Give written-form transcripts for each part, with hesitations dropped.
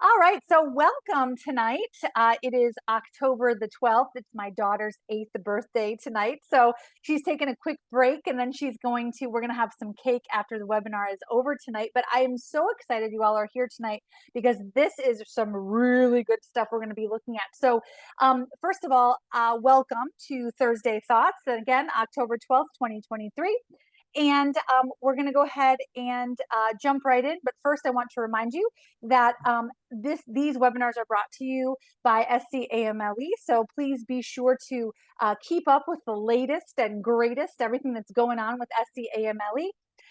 All right, so welcome tonight. It is October the 12th. It's my daughter's 8th birthday tonight. So she's taking a quick break and then we're going to have some cake after the webinar is over tonight. But I am so excited you all are here tonight because this is some really good stuff we're going to be looking at. So, first of all, welcome to Thursday Thoughts. And again, October 12th, 2023. And we're going to go ahead and jump right in. But first, I want to remind you that these webinars are brought to you by SCAMLE. So please be sure to keep up with the latest and greatest, everything that's going on with SCAMLE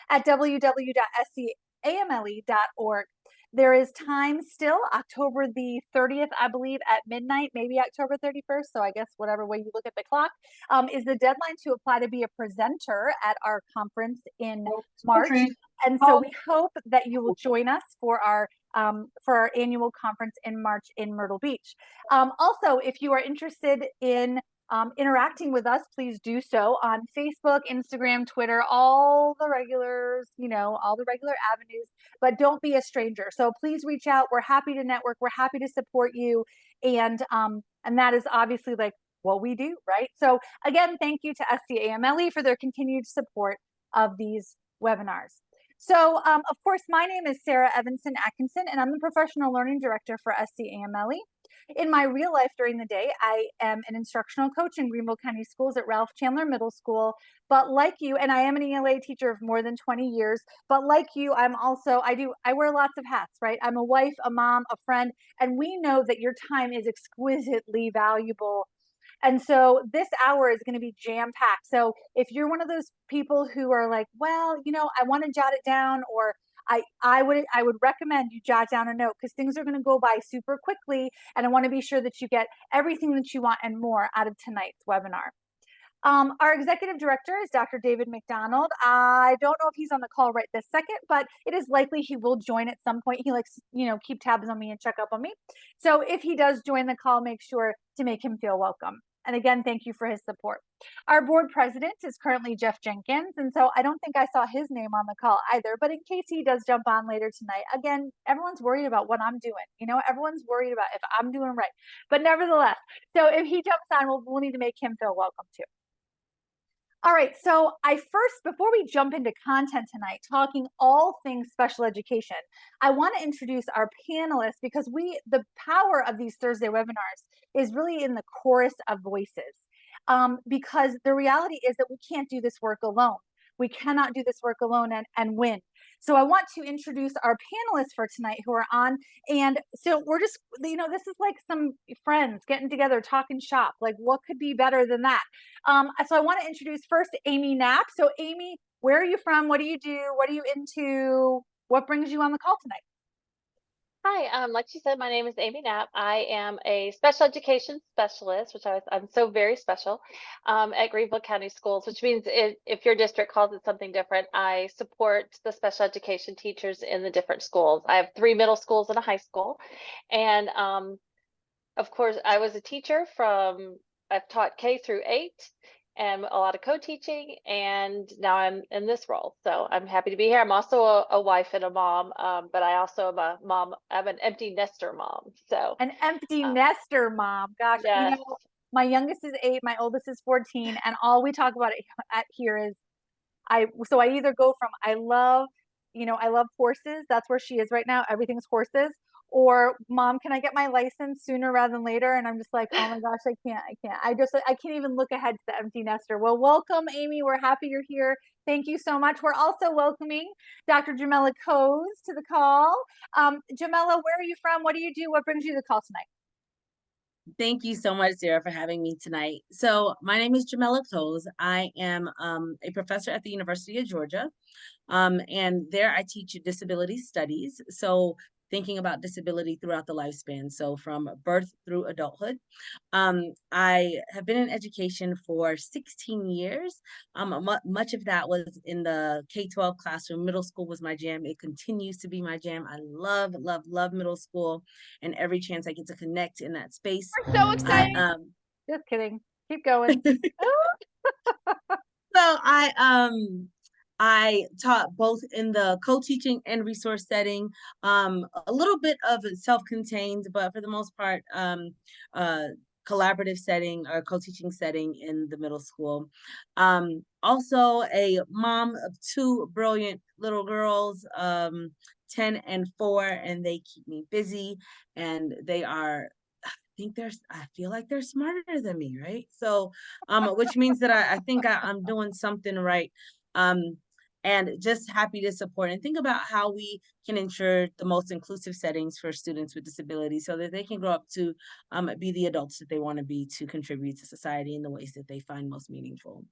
at www.scamle.org. There is time still, October the 30th, I believe, at midnight, maybe October 31st. So I guess whatever way you look at the clock, is the deadline to apply to be a presenter at our conference in March. And so we hope that you will join us for our annual conference in March in Myrtle Beach. Also, if you are interested in interacting with us, please do so on Facebook, Instagram, Twitter, all the regulars, all the regular avenues, but don't be a stranger. So please reach out. We're happy to network. We're happy to support you. And that is obviously like what we do, right? So again, thank you to SCAMLE for their continued support of these webinars. So, of course, my name is Sarah Evanson Atkinson, and I'm the Professional Learning Director for SCAMLE. In my real life during the day, I am an instructional coach in Greenville County Schools at Ralph Chandler Middle School. But like you, and I am an ELA teacher of more than 20 years, but like you, I wear lots of hats, right? I'm a wife, a mom, a friend, and we know that your time is exquisitely valuable. And so this hour is going to be jam packed. So if you're one of those people who are like, well, I want to jot it down, or I would recommend you jot down a note because things are going to go by super quickly. And I want to be sure that you get everything that you want and more out of tonight's webinar. Our executive director is Dr. David McDonald. I don't know if he's on the call right this second, but it is likely he will join at some point. He likes, keep tabs on me and check up on me. So if he does join the call, make sure to make him feel welcome. And again, thank you for his support. Our board president is currently Jeff Jenkins. And so I don't think I saw his name on the call either, but in case he does jump on later tonight, again, everyone's worried about what I'm doing. Everyone's worried about if I'm doing right, but nevertheless, so if he jumps on, we'll need to make him feel welcome too. All right, so before we jump into content tonight, talking all things special education, I want to introduce our panelists because the power of these Thursday webinars is really in the chorus of voices. Because the reality is that we can't do this work alone. We cannot do this work alone and win. So I want to introduce our panelists for tonight who are on. And so we're just, this is like some friends getting together, talking shop. Like what could be better than that? So I want to introduce first Amy Knapp. So Amy, where are you from? What do you do? What are you into? What brings you on the call tonight? Hi, like she said, my name is Amy Knapp. I am a special education specialist, I'm so very special, at Greenville County Schools, which means if your district calls it something different, I support the special education teachers in the different schools. I have 3 middle schools and a high school. And of course, I was a teacher I've taught K through 8 and a lot of co-teaching, and now I'm in this role. So I'm happy to be here. I'm also a wife and a mom, but I also am a mom. I'm an empty nester mom. So an empty nester mom. Gosh, yes. my youngest is 8, my oldest is 14, and all we talk about here is I either go from I love horses. That's where she is right now. Everything's horses. Or mom, can I get my license sooner rather than later? And I'm just like, oh my gosh, I can't. I can't even look ahead to the empty nester. Well, welcome, Amy. We're happy you're here. Thank you so much. We're also welcoming Dr. Jamela Coes to the call. Jamela, where are you from? What do you do? What brings you to the call tonight? Thank you so much, Sarah, for having me tonight. So my name is Jamela Coes. I am a professor at the University of Georgia. And there I teach disability studies. So thinking about disability throughout the lifespan. So from birth through adulthood. I have been in education for 16 years. Much of that was in the K-12 classroom. Middle school was my jam. It continues to be my jam. I love, love, love middle school, and every chance I get to connect in that space. We're so excited. Just kidding. Keep going. So I taught both in the co-teaching and resource setting, a little bit of it self-contained, but for the most part, uh, collaborative setting or co-teaching setting in the middle school. Also a mom of two brilliant little girls, 10 and 4, and they keep me busy, and they are I feel like they're smarter than me, right? So, which means that I think I'm doing something right. Um, and just happy to support and think about how we can ensure the most inclusive settings for students with disabilities so that they can grow up to be the adults that they want to be to contribute to society in the ways that they find most meaningful.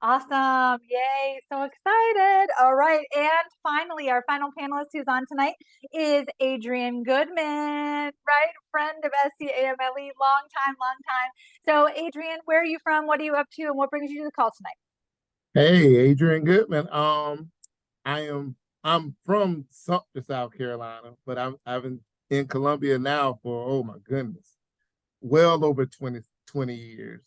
Awesome. Yay. So excited. All right. And finally, our final panelist who's on tonight is Adrian Goodman, right? Friend of SCAMLE, long time, long time. So, Adrian, where are you from? What are you up to? And what brings you to the call tonight? Hey, Adrian Goodman. I'm from Sumter, South Carolina, but I've been in Columbia now for, oh my goodness, well over 20 years.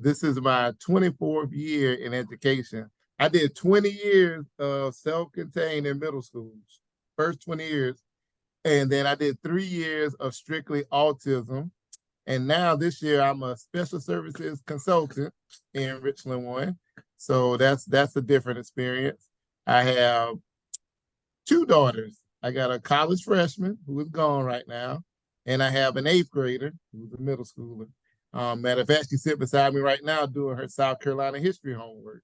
This is my 24th year in education. I did 20 years of self-contained in middle schools, first 20 years, and then I did 3 years of strictly autism. And now this year I'm a special services consultant in Richland One. So that's a different experience. I have two daughters. I got a college freshman who is gone right now, and I have an eighth grader who's a middle schooler. Matter of fact, she sits beside me right now doing her South Carolina history homework.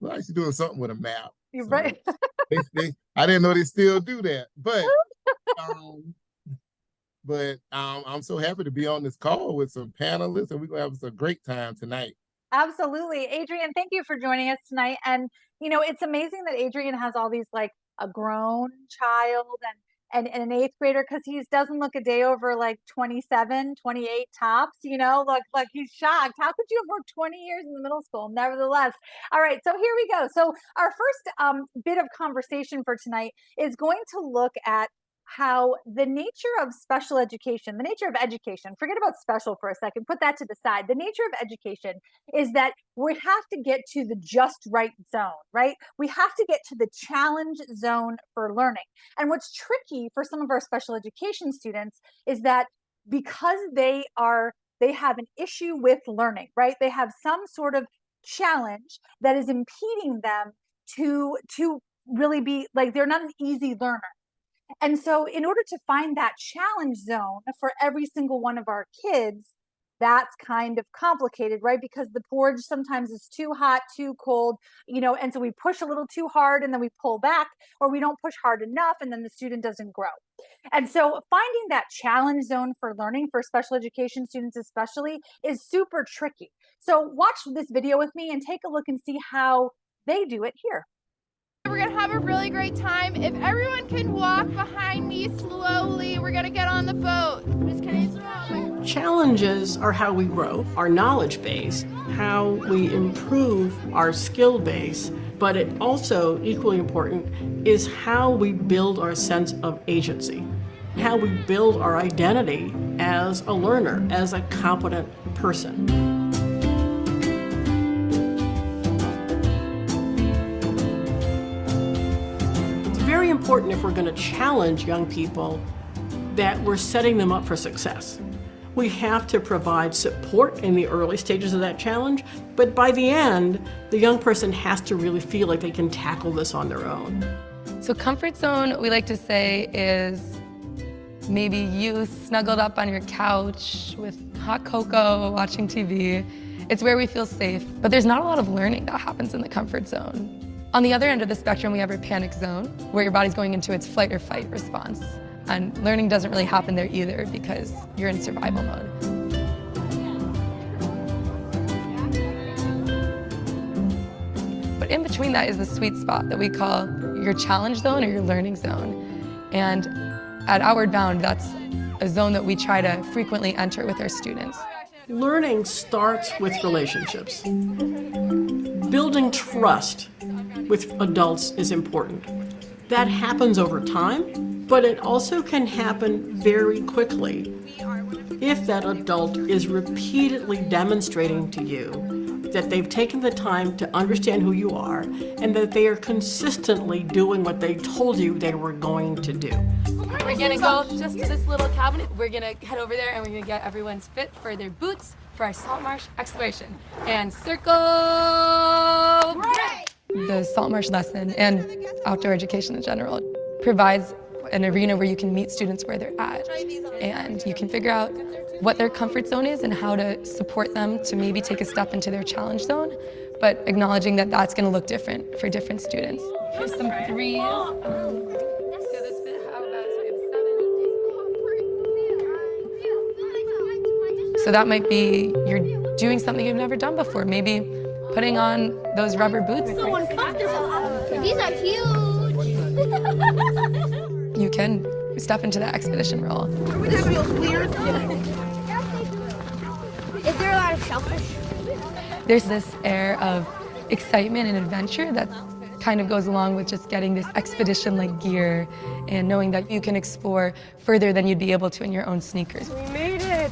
Well, she's doing something with a map. You're So right. I didn't know they still do that. Um, but I'm so happy to be on this call with some panelists, and we're gonna have a great time tonight. Absolutely. Adrian, thank you for joining us tonight. And, it's amazing that Adrian has all these like a grown child and an eighth grader because he doesn't look a day over like 27, 28 tops, look like he's shocked. How could you have worked 20 years in the middle school? Nevertheless. All right. So here we go. So our first bit of conversation for tonight is going to look at how the nature of special education, the nature of education, forget about special for a second, put that to the side. The nature of education is that we have to get to the just right zone, right? We have to get to the challenge zone for learning. And what's tricky for some of our special education students is that because they have an issue with learning, right? They have some sort of challenge that is impeding them to really be like they're not an easy learner. And so, in order to find that challenge zone for every single one of our kids, that's kind of complicated, right? Because the porridge sometimes is too hot, too cold, and so we push a little too hard and then we pull back, or we don't push hard enough and then the student doesn't grow. And so, finding that challenge zone for learning for special education students, especially, is super tricky. So, watch this video with me and take a look and see how they do it here. We're gonna have a really great time. If everyone can walk behind me slowly, we're gonna get on the boat. Miss Kenny, challenges are how we grow our knowledge base, how we improve our skill base, but it also, equally important, is how we build our sense of agency, how we build our identity as a learner, as a competent person. Very important if we're going to challenge young people that we're setting them up for success. We have to provide support in the early stages of that challenge, but by the end, the young person has to really feel like they can tackle this on their own. So comfort zone, we like to say, is maybe you snuggled up on your couch with hot cocoa, watching TV. It's where we feel safe, but there's not a lot of learning that happens in the comfort zone. On the other end of the spectrum, we have our panic zone, where your body's going into its flight or fight response. And learning doesn't really happen there either because you're in survival mode. But in between that is the sweet spot that we call your challenge zone or your learning zone. And at Outward Bound, that's a zone that we try to frequently enter with our students. Learning starts with relationships. Building trust with adults is important. That happens over time, but it also can happen very quickly if that adult is repeatedly demonstrating to you that they've taken the time to understand who you are, and that they are consistently doing what they told you they were going to do. We're gonna go just to this little cabinet. We're gonna head over there and we're gonna get everyone's fit for their boots for our salt marsh exploration. And circle break! The salt marsh lesson and outdoor education in general provides an arena where you can meet students where they're at, and you can figure out what their comfort zone is and how to support them to maybe take a step into their challenge zone, but acknowledging that that's going to look different for different students. Here's some threes. So that might be you're doing something you've never done before, maybe putting on those rubber boots. So uncomfortable. These are huge. You can step into that expedition role. This feels weird. Is there a lot of shellfish? There's this air of excitement and adventure that kind of goes along with just getting this expedition-like gear and knowing that you can explore further than you'd be able to in your own sneakers. We made it.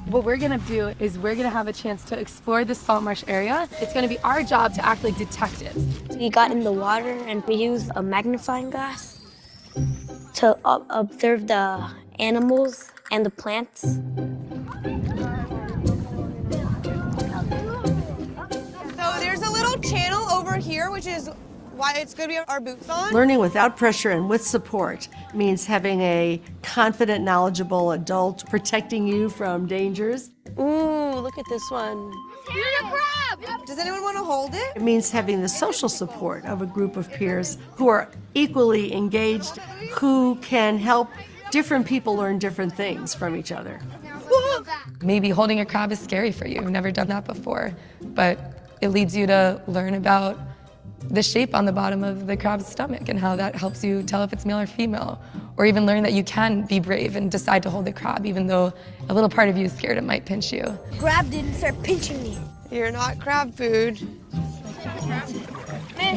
What we're gonna do is we're gonna have a chance to explore the salt marsh area. It's gonna be our job to act like detectives. We got in the water and we used a magnifying glass to observe the animals and the plants. So there's a little channel over here, which is why it's good we have our boots on. Learning without pressure and with support means having a confident, knowledgeable adult protecting you from dangers. Ooh, look at this one. Here's a crab. Does anyone want to hold it? It means having the social support of a group of peers who are equally engaged, who can help different people learn different things from each other. Maybe holding a crab is scary for you. You've never done that before, but it leads you to learn about the shape on the bottom of the crab's stomach and how that helps you tell if it's male or female, or even learn that you can be brave and decide to hold the crab even though a little part of you is scared it might pinch you. Crab didn't start pinching me. You're not crab food. You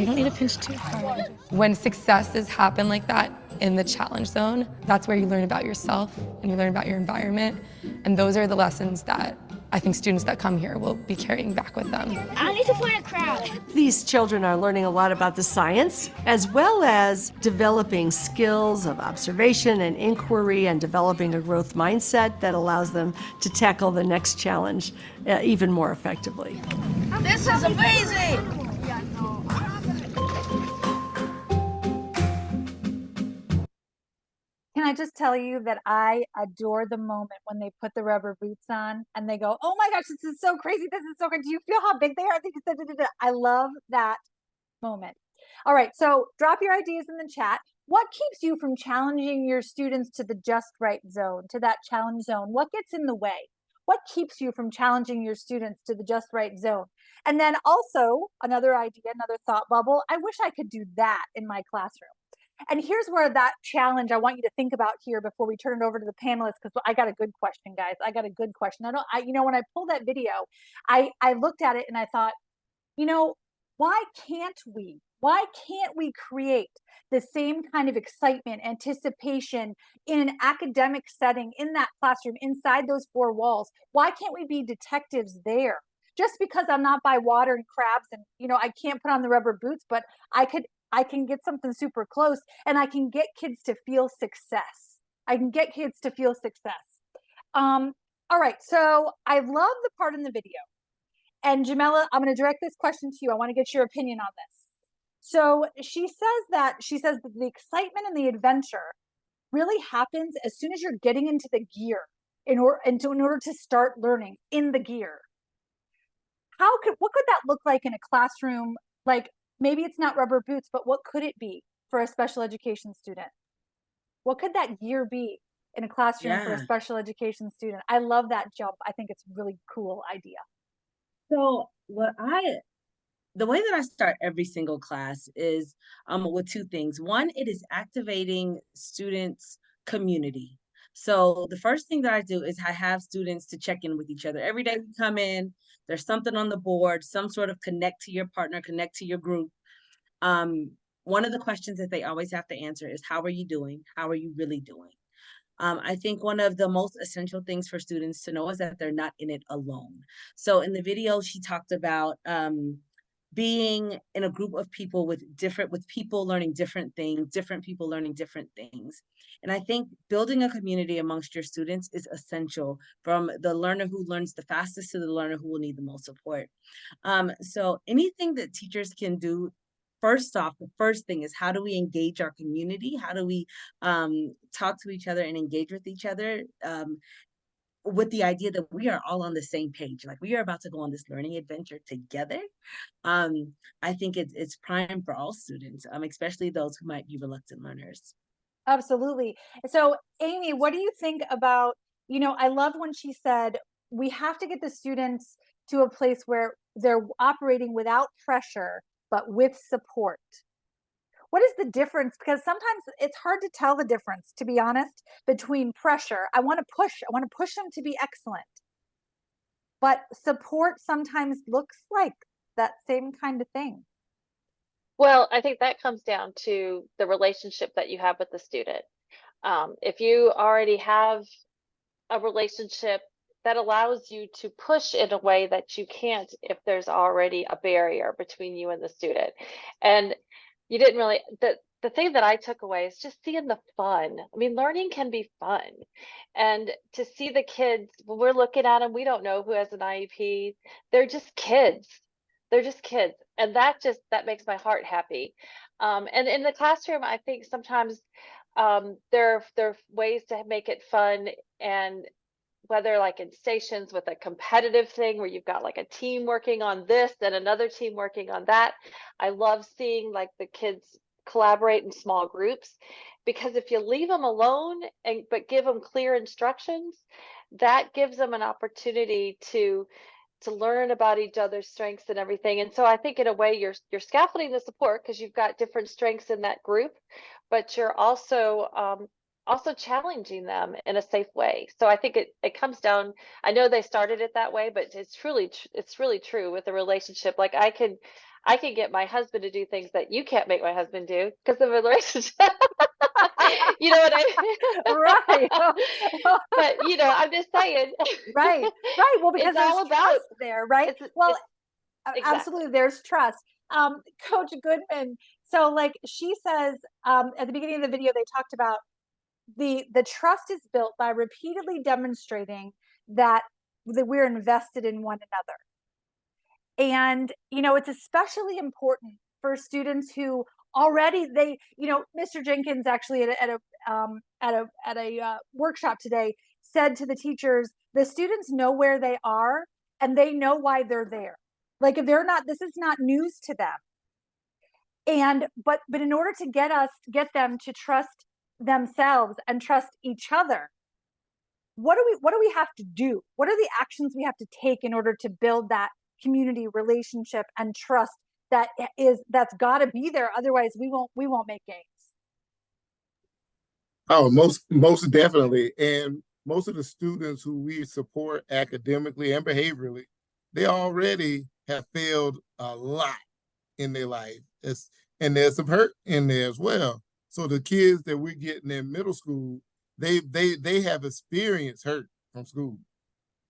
don't need to pinch too hard. When successes happen like that in the challenge zone, that's where you learn about yourself and you learn about your environment, and those are the lessons that I think students that come here will be carrying back with them. I need to find a crab. These children are learning a lot about the science, as well as developing skills of observation and inquiry and developing a growth mindset that allows them to tackle the next challenge even more effectively. This is amazing. Can I just tell you that I adore the moment when they put the rubber boots on and they go, "Oh my gosh, this is so crazy. This is so good. Do you feel how big they are?" I think I love that moment. All right, so drop your ideas in the chat. What keeps you from challenging your students to the just right zone, to that challenge zone? What gets in the way? What keeps you from challenging your students to the just right zone? And then also another idea, another thought bubble. I wish I could do that in my classroom. And here's where that challenge I want you to think about here before we turn it over to the panelists, because I got a good question, guys. I got a good question. When I pulled that video, I looked at it and I thought, why can't we create the same kind of excitement, anticipation in an academic setting, in that classroom, inside those four walls? Why can't we be detectives there? Just because I'm not by water and crabs and, I can't put on the rubber boots, but I can get something super close and I can get kids to feel success. All right, so I love the part in the video. And Jamela, I'm going to direct this question to you. I want to get your opinion on this. So she says that the excitement and the adventure really happens as soon as you're getting into the gear in order to start learning in the gear. What could that look like in a classroom? Like, maybe it's not rubber boots, but what could it be for a special education student? What could that gear be in a classroom for a special education student? I love that jump. I think it's a really cool idea. So the way that I start every single class is with two things. One, it is activating students' community. So the first thing that I do is I have students to check in with each other. Every day we come in, there's something on the board, some sort of connect to your partner, connect to your group. One of the questions that they always have to answer is, how are you doing? How are you really doing? I think one of the most essential things for students to know is that they're not in it alone. So in the video, she talked about being in a group of people with people learning different things, different people learning different things. And I think building a community amongst your students is essential, from the learner who learns the fastest to the learner who will need the most support. So anything that teachers can do, first off, the first thing is, how do we engage our community? How do we talk to each other and engage with each other? With the idea that we are all on the same page, like we are about to go on this learning adventure together. um, I think it's prime for all students, especially those who might be reluctant learners. Absolutely. So, Amy, what do you think about, I love when she said we have to get the students to a place where they're operating without pressure, but with support. What is the difference? Because sometimes it's hard to tell the difference, to be honest, between pressure. I want to push them to be excellent. But support sometimes looks like that same kind of thing. Well, I think that comes down to the relationship that you have with the student. If you already have a relationship that allows you to push in a way that you can't if there's already a barrier between you and the student. And you didn't really, the thing that I took away is just seeing the fun. I mean, learning can be fun. And to see the kids, when we're looking at them, we don't know who has an IEP. They're just kids. They're just kids. And that makes my heart happy. And in the classroom, I think sometimes there are ways to make it fun, and whether like in stations with a competitive thing where you've got like a team working on this and another team working on that. I love seeing like the kids collaborate in small groups, because if you leave them alone but give them clear instructions, that gives them an opportunity to learn about each other's strengths and everything. And so I think in a way you're scaffolding the support because you've got different strengths in that group, but you're also challenging them in a safe way. So I think it comes down, I know they started it that way, but it's really true with a relationship. Like I can get my husband to do things that you can't make my husband do because of a relationship. You know what Right. But I'm just saying. Right. Well, because It's there's all about trust there, right? Well, absolutely, exactly. there's trust. Coach Goodman, so like she says, at the beginning of the video, they talked about the trust is built by repeatedly demonstrating that we're invested in one another. And it's especially important for students who already Mr. Jenkins actually at a workshop today said to the teachers, the students know where they are and they know why they're there. Like if they're not, this is not news to them. And but in order to get them to trust themselves and trust each other, what do we have to do? What are the actions we have to take in order to build that community relationship and trust that's got to be there? Otherwise we won't make gains. Oh, most definitely. And most of the students who we support academically and behaviorally, they already have failed a lot in their life. And there's some hurt in there as well. So the kids that we're getting in middle school, they have experienced hurt from school.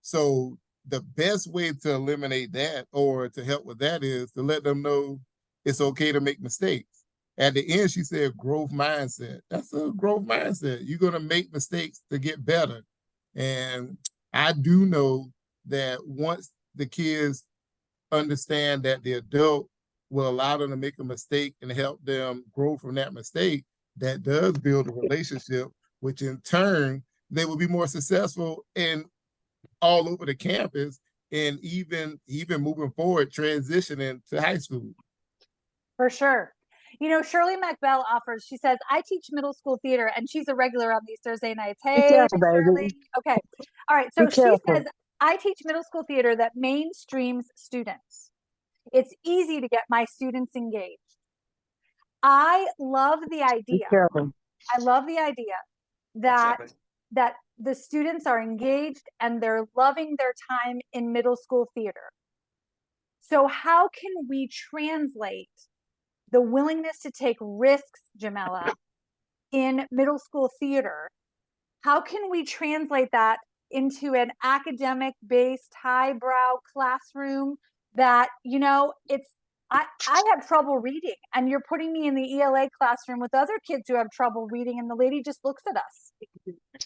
So the best way to eliminate that or to help with that is to let them know it's okay to make mistakes. At the end, she said growth mindset. That's a growth mindset. You're going to make mistakes to get better. And I do know that once the kids understand that the adult will allow them to make a mistake and help them grow from that mistake, that does build a relationship, which in turn, they will be more successful in all over the campus and even moving forward, transitioning to high school. For sure. Shirley McBell offers, she says, I teach middle school theater, and she's a regular on these Thursday nights. Hey, Shirley. Okay. All right. So she says, I teach middle school theater that mainstreams students. It's easy to get my students engaged. I love the idea. I love the idea that the students are engaged and they're loving their time in middle school theater. So how can we translate the willingness to take risks, Jamela, in middle school theater? how can we translate that into an academic based highbrow classroom that, I have trouble reading, and you're putting me in the ELA classroom with other kids who have trouble reading, and the lady just looks at us.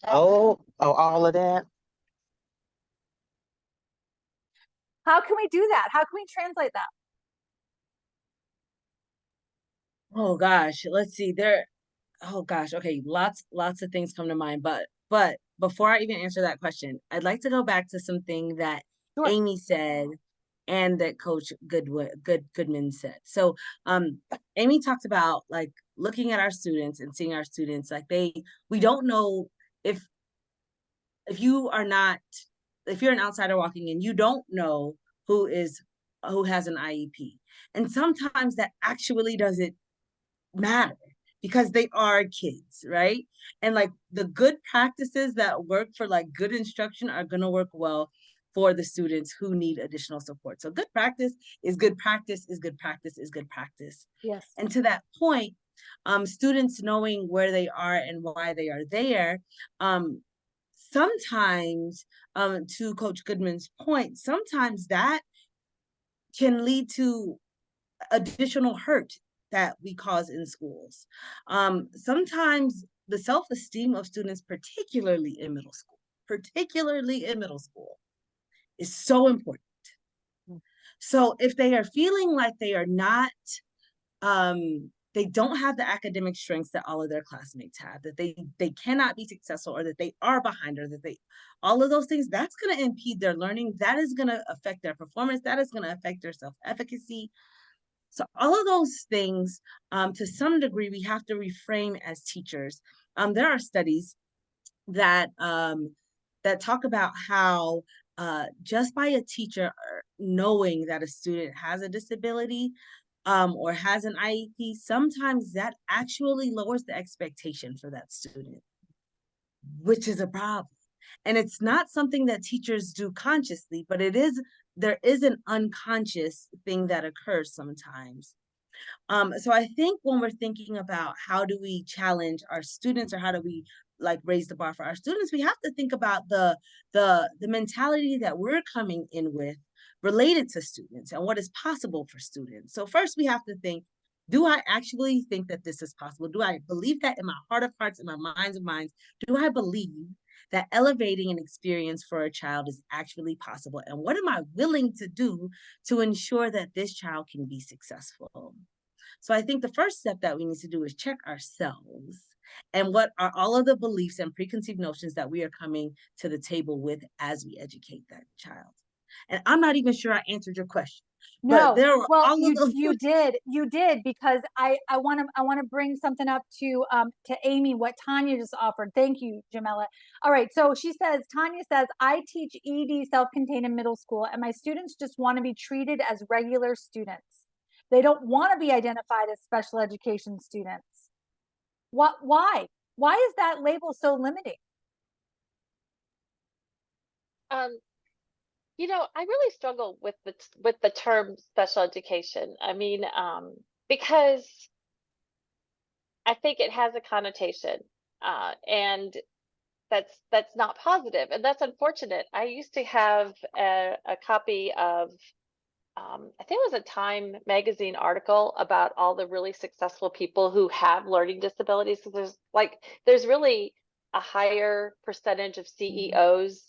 All of that. How can we do that? How can we translate that? Oh gosh, let's see. Oh gosh, okay, lots of things come to mind, but before I even answer that question, I'd like to go back to something that Sure. Amy said and that Coach Goodman said. So Amy talked about like looking at our students and seeing our students like we don't know if if you are not if you're an outsider walking in, you don't know who has an IEP. And sometimes that actually doesn't matter because they are kids, right? And like the good practices that work for like good instruction are going to work well for the students who need additional support. So good practice is good practice is good practice is good practice. Yes. And to that point, students knowing where they are and why they are there, sometimes, to Coach Goodman's point, sometimes that can lead to additional hurt that we cause in schools. Sometimes the self-esteem of students, particularly in middle school, is so important. So if they are feeling like they are not, they don't have the academic strengths that all of their classmates have, that they cannot be successful, or that they are behind, or that all of those things, that's going to impede their learning. That is going to affect their performance. That is going to affect their self-efficacy. So all of those things, to some degree, we have to reframe as teachers. There are studies that talk about how just by a teacher knowing that a student has a disability or has an IEP, sometimes that actually lowers the expectation for that student, which is a problem. And it's not something that teachers do consciously, but there is an unconscious thing that occurs sometimes. So I think when we're thinking about how do we challenge our students, or how do we like raise the bar for our students, we have to think about the mentality that we're coming in with related to students and what is possible for students. So first we have to think, do I actually think that this is possible? Do I believe that in my heart of hearts, in my minds of minds? Do I believe that elevating an experience for a child is actually possible? And what am I willing to do to ensure that this child can be successful? So I think the first step that we need to do is check ourselves and what are all of the beliefs and preconceived notions that we are coming to the table with as we educate that child. And I'm not even sure I answered your question. But No, there were well, all of those. you did, because I want to bring something up to Amy, what Tanya just offered. Thank you, Jamila. All right, so Tanya says, I teach ED self-contained in middle school, and my students just want to be treated as regular students. They don't want to be identified as special education students. Why? Why is that label so limiting? I really struggle with the term special education. I mean, because I think it has a connotation, and that's not positive, and that's unfortunate. I used to have a copy of, I think it was a Time magazine article about all the really successful people who have learning disabilities. So there's really a higher percentage of CEOs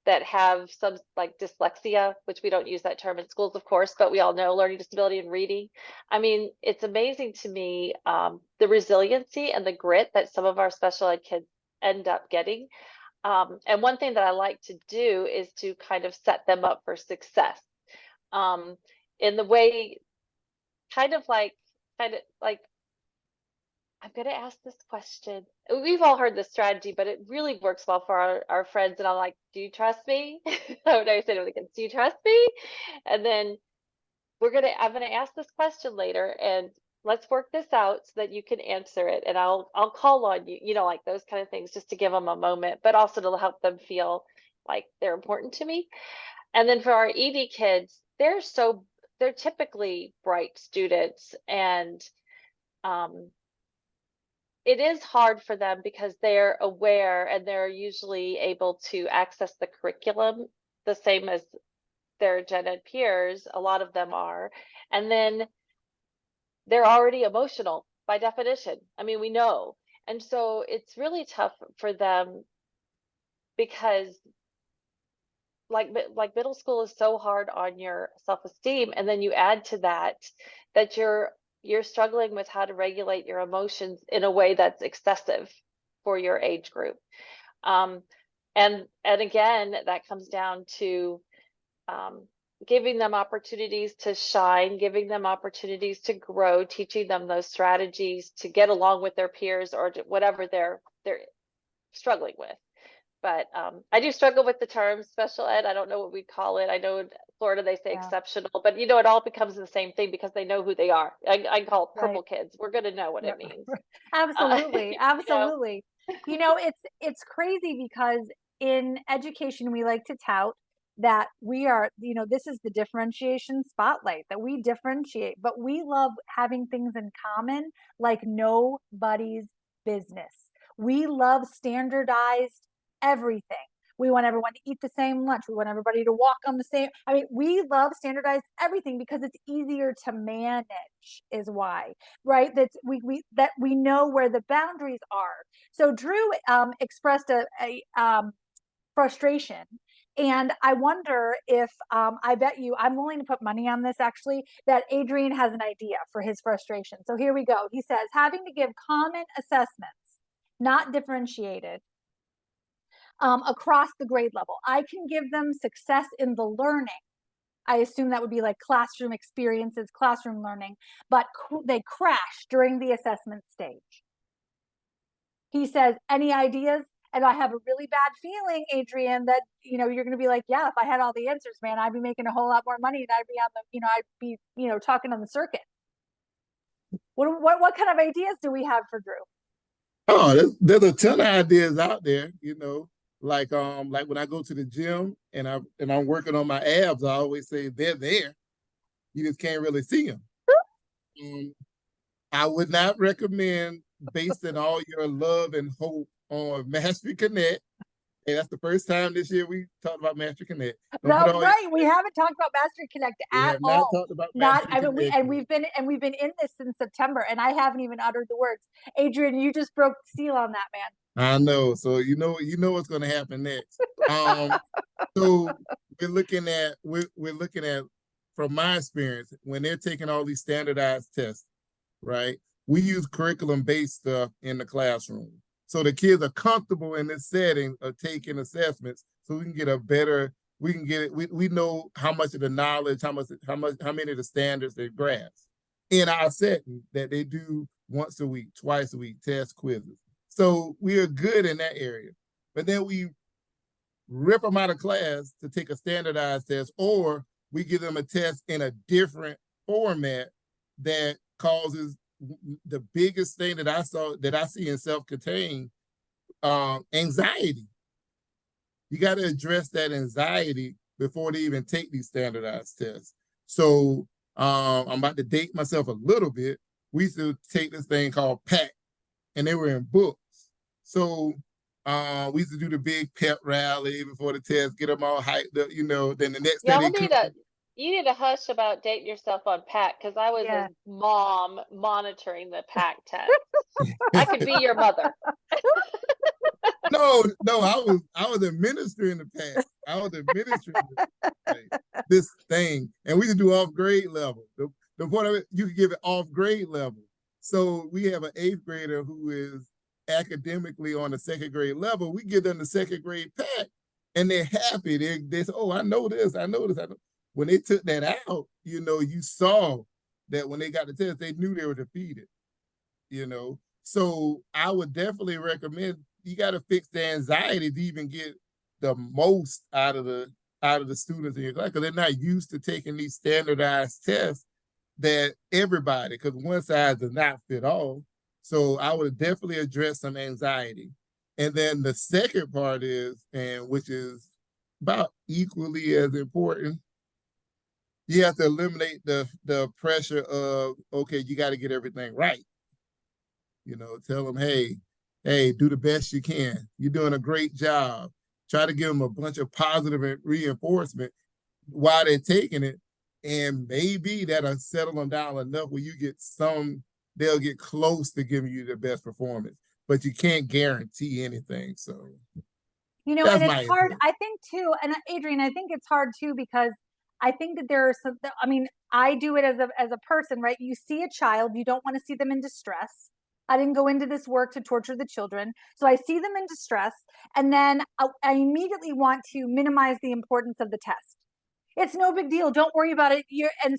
that have some like dyslexia, which we don't use that term in schools, of course, but we all know learning disability and reading. I mean, it's amazing to me, the resiliency and the grit that some of our special ed kids end up getting. And one thing that I like to do is to kind of set them up for success, in the way, kind of like I'm going to ask this question. We've all heard this strategy, but it really works well for our friends. And I'm like, do you trust me? I would always say to them, do you trust me? And then I'm going to ask this question later, and let's work this out so that you can answer it. And I'll call on you, like those kind of things, just to give them a moment, but also to help them feel like they're important to me. And then for our ED kids, they're typically bright students, and it is hard for them because they're aware and they're usually able to access the curriculum the same as their gen ed peers. A lot of them are. And then they're already emotional by definition. I mean, we know. And so it's really tough for them because like middle school is so hard on your self-esteem, and then you add to that that you're struggling with how to regulate your emotions in a way that's excessive for your age group. And again, that comes down to giving them opportunities to shine, giving them opportunities to grow, teaching them those strategies to get along with their peers or whatever they're struggling with. But I do struggle with the term special ed. I don't know what we call it. I know in Florida they say exceptional, but it all becomes the same thing because they know who they are. I call it purple kids. We're going to know what it means. Absolutely, You know? absolutely. It's crazy because in education we like to tout that we are, this is the differentiation spotlight, that we differentiate, but we love having things in common like nobody's business. We love standardized everything. We want everyone to eat the same lunch. We want everybody to walk on the same. I mean, we love standardized everything because it's easier to manage, is why, right? That we know where the boundaries are. So Drew expressed a frustration. And I wonder if, I bet you, I'm willing to put money on this actually, that Adrian has an idea for his frustration. So here we go. He says, having to give common assessments, not differentiated, across the grade level. I can give them success in the learning. I assume that would be like classroom experiences, classroom learning, but they crash during the assessment stage. He says, any ideas? And I have a really bad feeling, Adrian, that, you're going to be like, yeah, if I had all the answers, man, I'd be making a whole lot more money and I'd be on the, I'd be, talking on the circuit. What kind of ideas do we have for Drew? Oh, there's a ton of ideas out there, like when I go to the gym and I'm working on my abs, I always say they're there. You just can't really see them. I would not recommend basing all your love and hope on Mastery Connect. And that's the first time this year we talked about Mastery Connect. No, right. We haven't talked about Mastery Connect at all. Not talked about Mastery Connect. We've been in this since September, and I haven't even uttered the words. Adrian, you just broke the seal on that, man. I know. So you know what's going to happen next. So we're looking at from my experience when they're taking all these standardized tests, right? We use curriculum-based stuff in the classroom. So the kids are comfortable in this setting of taking assessments so we can get we know how much of the knowledge, how many of the standards they grasp in our setting that they do once a week, twice a week, test quizzes. So we are good in that area. But then we rip them out of class to take a standardized test, or we give them a test in a different format that causes the biggest thing that I see in self-contained anxiety. You got to address that anxiety before they even take these standardized tests. So I'm about to date myself a little bit. We used to take this thing called PAC, and they were in books. So we used to do the big pep rally before the test, get them all hyped up, then the next day you need a hush about dating yourself on PAC, because I was a mom monitoring the PAC test. I could be your mother. No, I was administering the PAC. I was administering this thing, and we could do off grade level. The point of it, you could give it off grade level. So we have an 8th grader who is academically on the 2nd grade level. We give them the 2nd grade PAC, and they're happy. They say, "Oh, I know this. I know this." When they took that out, you saw that when they got the test, they knew they were defeated. So I would definitely recommend you got to fix the anxiety to even get the most out of the students in your class, because they're not used to taking these standardized tests that everybody, because one size does not fit all. So I would definitely address some anxiety. And then the second part is, and which is about equally as important, you have to eliminate the pressure of, okay, you got to get everything right. Tell them, hey, do the best you can. You're doing a great job. Try to give them a bunch of positive reinforcement while they're taking it. And maybe that'll settle them down enough where they'll get close to giving you the best performance, but you can't guarantee anything. So and that's it's my hard, input. I think too, and Adrian, I think it's hard too, because I think that there are some, I mean, I do it as a person, right? You see a child, you don't want to see them in distress. I didn't go into this work to torture the children. So I see them in distress, and then I immediately want to minimize the importance of the test. It's no big deal. Don't worry about it. And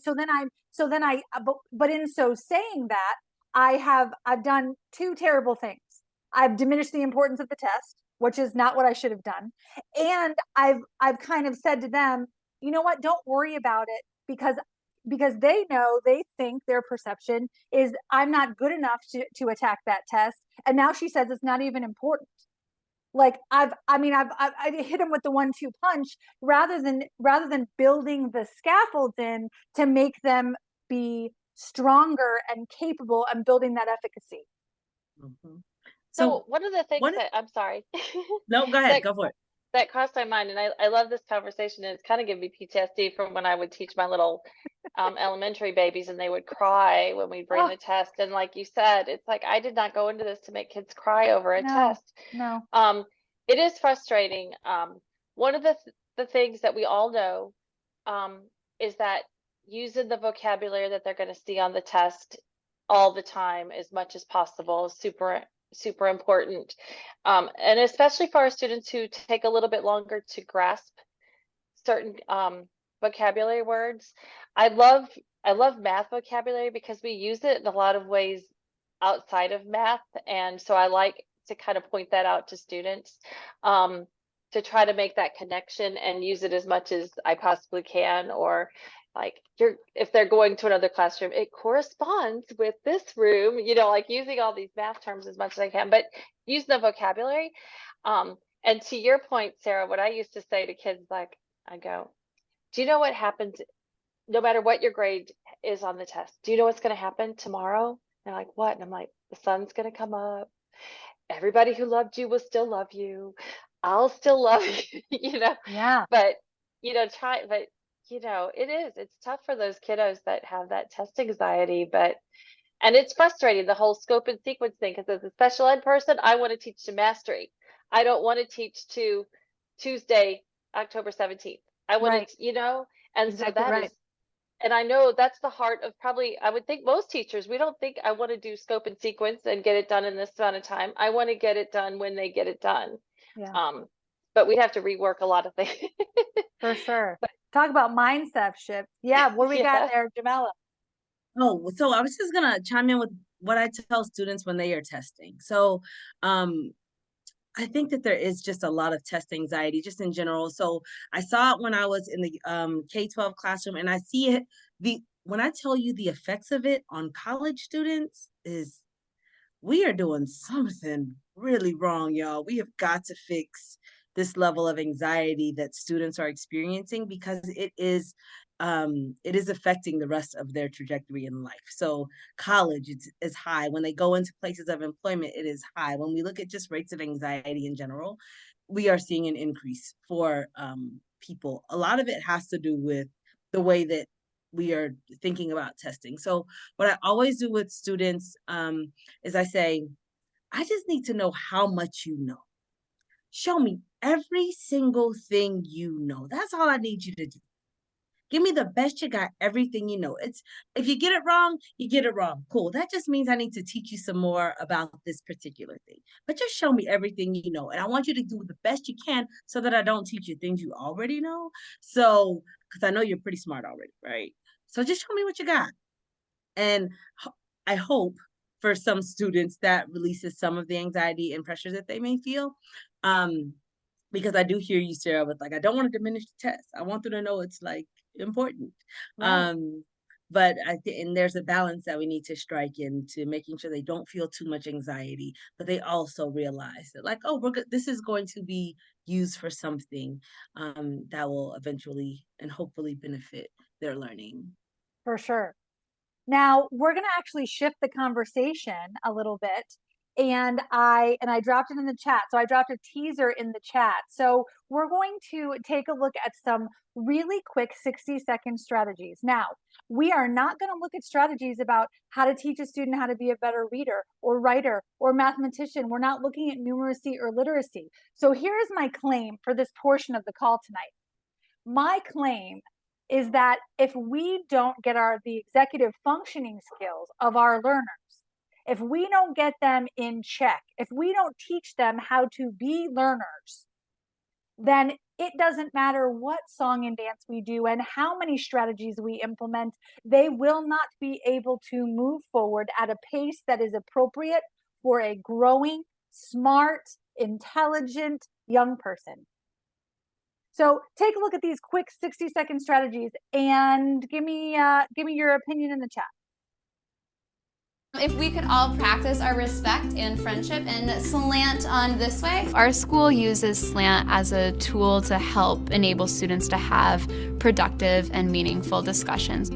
but in so saying that, I've done two terrible things. I've diminished the importance of the test, which is not what I should have done. And I've kind of said to them, you know what, don't worry about it, because they think their perception is I'm not good enough to attack that test. And now she says it's not even important. Like I've hit him with the 1-2 punch, rather than building the scaffolds in to make them be stronger and capable and building that efficacy. Mhm. So So one of the things what? that I'm sorry No, go ahead. that Go for it. that crossed my mind, and I love this conversation, and it's kind of giving me PTSD from when I would teach my little elementary babies and they would cry when we bring Oh, the test. And like you said, it's like I did not go into this to make kids cry over a no, test. no. It is frustrating. One of the things that we all know um, is that using the vocabulary that they're going to see on the test all the time as much as possible is super important, and especially for our students who take a little bit longer to grasp certain vocabulary words. I love math vocabulary because we use it in a lot of ways outside of math, and so I like to kind of point that out to students, um, to try to make that connection and use it as much as I possibly can. Or like if they're going to another classroom, it corresponds with this room, like using all these math terms as much as I can, but using the vocabulary. And to your point, Sarah, what I used to say to kids, like, I go, do you know what happens no matter what your grade is on the test? Do you know what's going to happen tomorrow? And they're like, what? And I'm like, the sun's going to come up. Everybody who loved you will still love you. I'll still love you, Yeah, but, but, it's tough for those kiddos that have that test anxiety, and it's frustrating, the whole scope and sequence thing, because as a special ed person, I want to teach to mastery. I don't want to teach to Tuesday, October 17th. I want right. to, and so Exactly that right. is, and I know that's the heart of probably, I would think most teachers, we don't think I want to do scope and sequence and get it done in this amount of time. I want to get it done when they get it done. Yeah, Um, but we'd have to rework a lot of things. for sure. Talk about mindset shift. Yeah, what do we got Yeah. there, Jamela? Oh, so I was just gonna chime in with what I tell students when they are testing. So, um, I think that there is just a lot of test anxiety just in general. So I saw it when I was in the K-12 classroom, and I see it when I tell you the effects of it on college students is we are doing something really wrong, y'all. We have got to fix this level of anxiety that students are experiencing because it is affecting the rest of their trajectory in life. So college is high. When they go into places of employment, it is high. When we look at just rates of anxiety in general, we are seeing an increase for people. A lot of it has to do with the way that we are thinking about testing. So what I always do with students is I say, I just need to know how much you know. Show me every single thing you know. That's all I need you to do. Give me the best you got, everything you know. It's if you get it wrong, you get it wrong. Cool. That just means I need to teach you some more about this particular thing. But just show me everything you know. And I want you to do the best you can so that I don't teach you things you already know. So, because I know you're pretty smart already, right? So just show me what you got. And I hope for some students that releases some of the anxiety and pressure that they may feel. Um, because I do hear you, Sarah, with like, I don't want to diminish the test. I want them to know it's like important. Right. Um, but and there's a balance that we need to strike into making sure they don't feel too much anxiety, but they also realize that like, oh, this is going to be used for something that will eventually and hopefully benefit their learning. For sure. Now we're going to actually shift the conversation a little bit. And I dropped it in the chat. So I dropped a teaser in the chat. So we're going to take a look at some really quick 60-second strategies. Now, we are not going to look at strategies about how to teach a student how to be a better reader or writer or mathematician. We're not looking at numeracy or literacy. So here's my claim for this portion of the call tonight. My claim is that if we don't get the executive functioning skills of our learners, if we don't get them in check, if we don't teach them how to be learners, then it doesn't matter what song and dance we do and how many strategies we implement, they will not be able to move forward at a pace that is appropriate for a growing, smart, intelligent young person. So take a look at these quick 60-second strategies and give me your opinion in the chat. If we could all practice our respect and friendship and slant on this way. Our school uses slant as a tool to help enable students to have productive and meaningful discussions.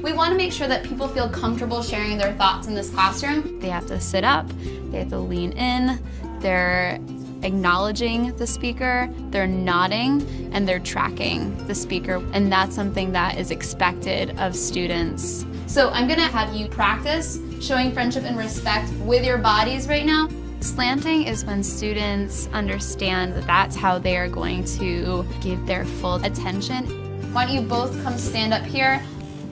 We want to make sure that people feel comfortable sharing their thoughts in this classroom. They have to sit up, they have to lean in, they're acknowledging the speaker, they're nodding, and they're tracking the speaker. And that's something that is expected of students. So I'm gonna have you practice showing friendship and respect with your bodies right now. Slanting is when students understand that that's how they are going to give their full attention. Why don't you both come stand up here?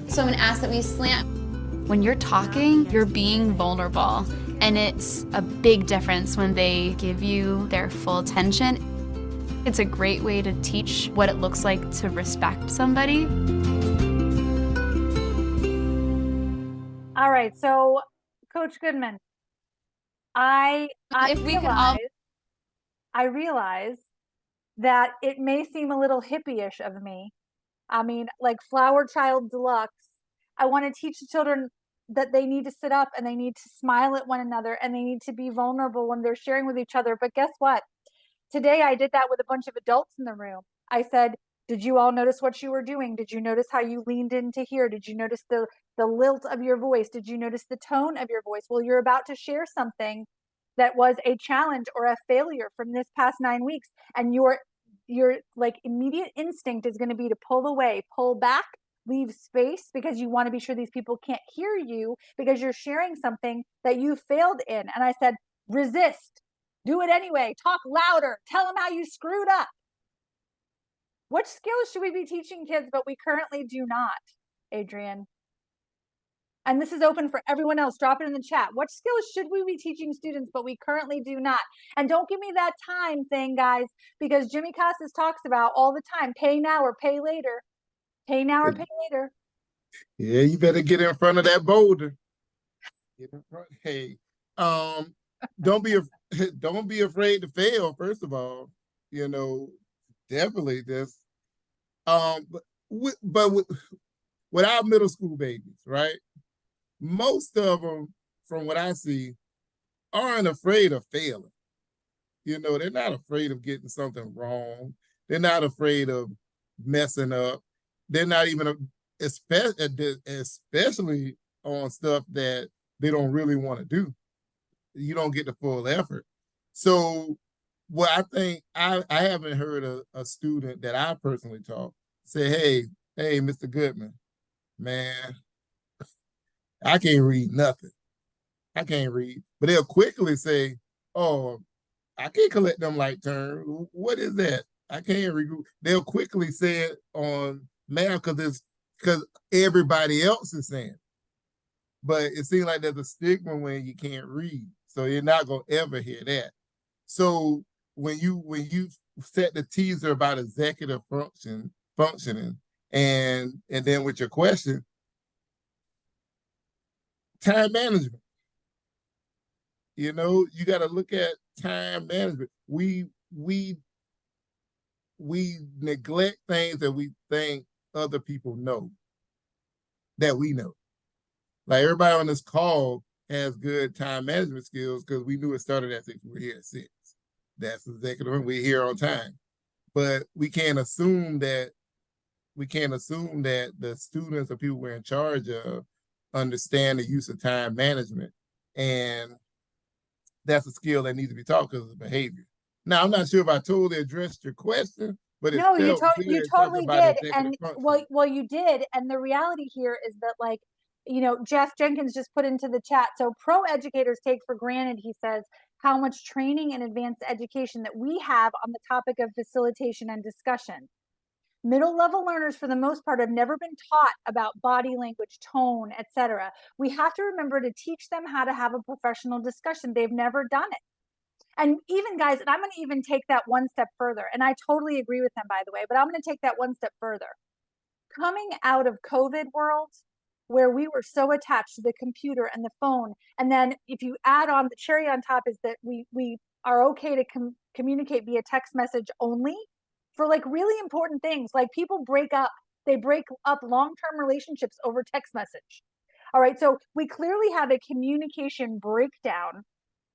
So I'm gonna ask that we slant. When you're talking, you're being vulnerable. And it's a big difference when they give you their full attention. It's a great way to teach what it looks like to respect somebody. All right, so Coach Goodman, I realize that it may seem a little hippie-ish of me. I mean, like Flower Child Deluxe, I want to teach the children that they need to sit up and they need to smile at one another and they need to be vulnerable when they're sharing with each other. But guess what? Today I did that with a bunch of adults in the room. I said, did you all notice what you were doing? Did you notice how you leaned in to hear? Did you notice the lilt of your voice? Did you notice the tone of your voice? Well, you're about to share something that was a challenge or a failure from this past 9 weeks. And your like immediate instinct is going to be to pull away, pull back, leave space, because you want to be sure these people can't hear you because you're sharing something that you failed in. And I said, resist, do it anyway, talk louder, tell them how you screwed up. What skills should we be teaching kids, but we currently do not, Adrian? And this is open for everyone else. Drop it in the chat. What skills should we be teaching students, but we currently do not? And don't give me that time thing, guys, because Jimmy Casas talks about all the time, pay now or pay later. Pay now or pay later. Yeah, you better get in front of that boulder. Get in front. Hey, don't be afraid to fail. First of all, you know, definitely this. But with our middle school babies, right? Most of them, from what I see, aren't afraid of failing. You know, they're not afraid of getting something wrong. They're not afraid of messing up. They're not even, especially on stuff that they don't really want to do. You don't get the full effort. So what I think, I haven't heard a student that I personally taught say, hey, Mr. Goodman, man, I can't read nothing. I can't read. But they'll quickly say, oh, I can't collect them like terms. What is that? I can't read. They'll quickly say it on math because everybody else is saying it. But it seems like there's a stigma when you can't read. So you're not gonna ever hear that. So when you set the teaser about executive functioning, and then with your question, time management. You know, you got to look at time management. We neglect things that we think other people know that we know. Like everybody on this call has good time management skills because we knew it started at 6. We're here at 6. That's executive. We're here on time. But we can't assume that the students or people we're in charge of understand the use of time management. And that's a skill that needs to be taught because of behavior. Now, I'm not sure if I totally addressed your question, but it No, felt you good talking totally about did. executive And function. well, you did. And the reality here is that, like, Jeff Jenkins just put into the chat. So pro educators take for granted, he says, how much training and advanced education that we have on the topic of facilitation and discussion. Middle level learners, for the most part, have never been taught about body language, tone, etc. We have to remember to teach them how to have a professional discussion. They've never done it. And even, guys, and I'm going to even take that one step further. And I totally agree with him, by the way, but I'm going to take that one step further. Coming out of COVID world, where we were so attached to the computer and the phone, and then if you add on the cherry on top is that we are okay to communicate via text message only for like really important things. Like people they break up long-term relationships over text message. All right, so we clearly have a communication breakdown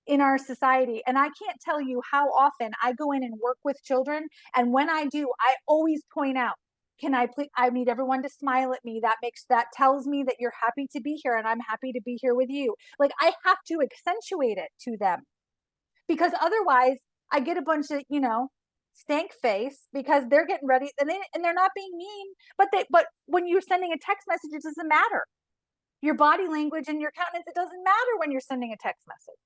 in our society. And I can't tell you how often I go in and work with children. And when I do, I always point out, can I please, I need everyone to smile at me. That tells me that you're happy to be here and I'm happy to be here with you. Like I have to accentuate it to them because otherwise I get a bunch of, stank face because they're getting ready and they're not being mean, but when you're sending a text message, it doesn't matter. Your body language and your countenance, it doesn't matter when you're sending a text message.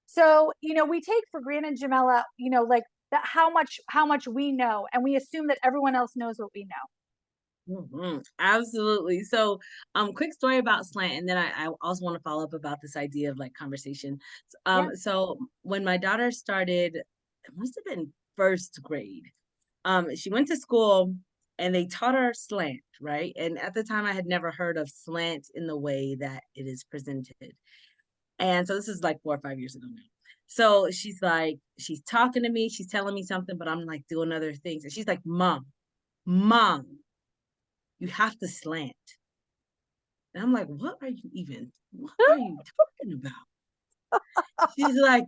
So, we take for granted, Jamela, like that how much we know, and we assume that everyone else knows what we know. Absolutely. So, quick story about slant, and then I also want to follow up about this idea of like conversation. Yeah. So when my daughter started, it must have been first grade. She went to school and they taught her slant, right? And at the time, I had never heard of slant in the way that it is presented. And so this is like 4 or 5 years ago now. So she's talking to me, she's telling me something, but I'm like doing other things. And she's like, Mom, you have to slant. And I'm like, what are you talking about? She's like,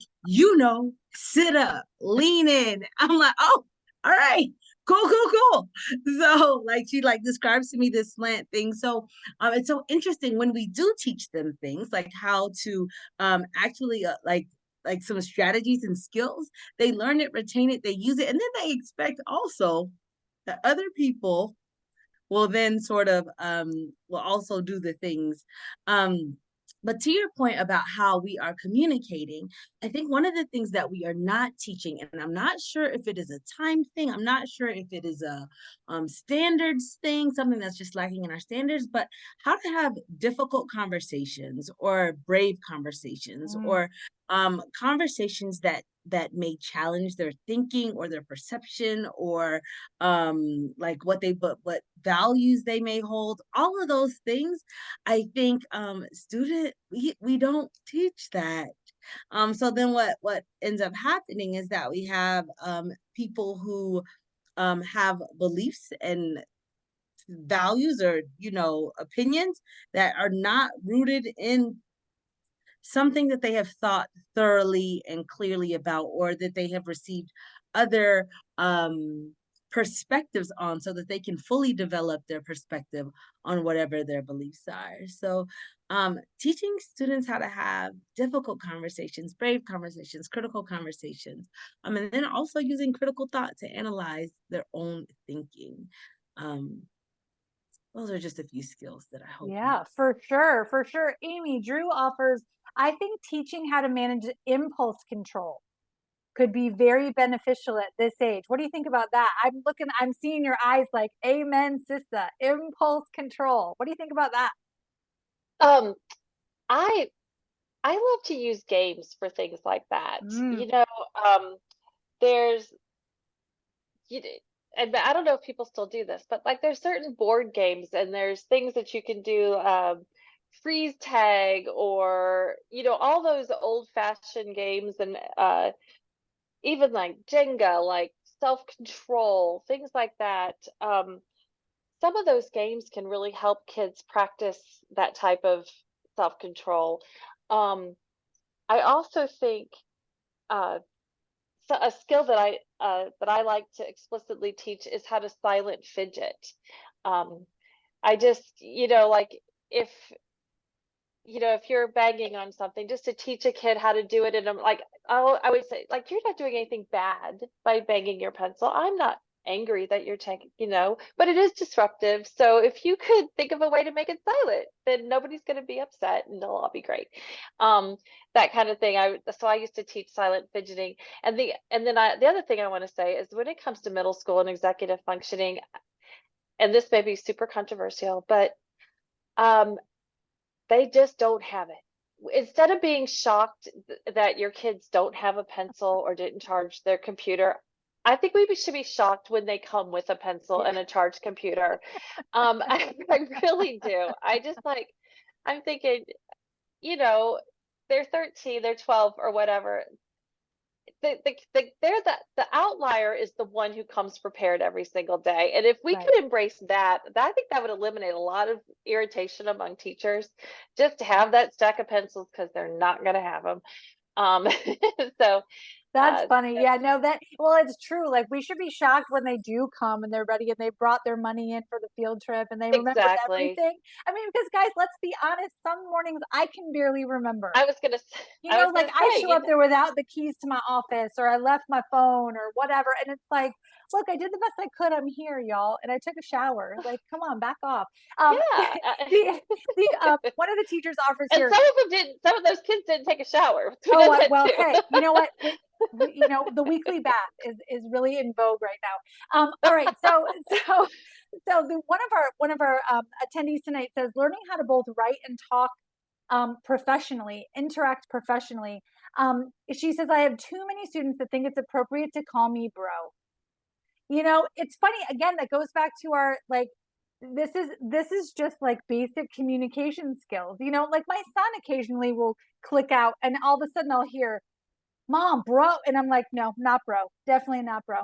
sit up, lean in. I'm like, oh, all right, cool. So like she like describes to me this slant thing. So it's so interesting when we do teach them things like how to actually like some strategies and skills. They learn it, retain it, they use it, and then they expect also that other people will then sort of will also do the things. But to your point about how we are communicating, I think one of the things that we are not teaching, and I'm not sure if it is a time thing, I'm not sure if it is a standards thing, something that's just lacking in our standards, but how to have difficult conversations or brave conversations or conversations that may challenge their thinking or their perception or like what values they may hold, all of those things. I think we don't teach that. So then what ends up happening is that we have people who have beliefs and values or opinions that are not rooted in something that they have thought thoroughly and clearly about, or that they have received other perspectives on, so that they can fully develop their perspective on whatever their beliefs are. So teaching students how to have difficult conversations, brave conversations, critical conversations, and then also using critical thought to analyze their own thinking. Those are just a few skills that I hope. Yeah, for sure. Amy, Drew offers, I think teaching how to manage impulse control could be very beneficial at this age. What do you think about that? I'm seeing your eyes like, amen, sister. Impulse control. What do you think about that? Um, I I love to use games for things like that. There's you d- and I don't know if people still do this, but like there's certain board games and there's things that you can do, freeze tag or all those old-fashioned games and even like Jenga, like self-control, things like that. Some of those games can really help kids practice that type of self-control. Um, I also think uh, a skill that I like to explicitly teach is how to silent fidget. I just, like if if you're banging on something, just to teach a kid how to do it. And I'm like, oh, I would say, like, you're not doing anything bad by banging your pencil. I'm not angry that you're taking, but it is disruptive. So if you could think of a way to make it silent, then nobody's going to be upset and they'll all be great. That kind of thing. So I used to teach silent fidgeting. The other thing I want to say is when it comes to middle school and executive functioning, and this may be super controversial, but they just don't have it. Instead of being shocked that your kids don't have a pencil or didn't charge their computer, I think we should be shocked when they come with a pencil and a charged computer. I really do. I'm thinking, they're 13, they're 12 or whatever. The outlier is the one who comes prepared every single day. And if we Right. could embrace that, I think that would eliminate a lot of irritation among teachers, just to have that stack of pencils, because they're not going to have them. So That's funny. Yeah, no, well, it's true. Like, we should be shocked when they do come and they're ready and they brought their money in for the field trip and they remembered exactly. everything. I mean, because guys, let's be honest, some mornings I can barely remember. I was gonna Like, I say, show up there without the keys to my office, or I left my phone or whatever. And it's like, look, I did the best I could. I'm here, y'all. And I took a shower. Like, come on, back off. yeah. One of the teachers offers And here. some of them didn't. Some of those kids didn't take a shower. Well, hey, you know what? The weekly bath is really in vogue right now. All right, one of our attendees tonight says learning how to both write and talk professionally, interact professionally. She says, I have too many students that think it's appropriate to call me bro. It's funny, again, that goes back to our, like, this is just like basic communication skills. Like, my son occasionally will click out and all of a sudden I'll hear, Mom, bro. And I'm like, no, not bro. Definitely not bro.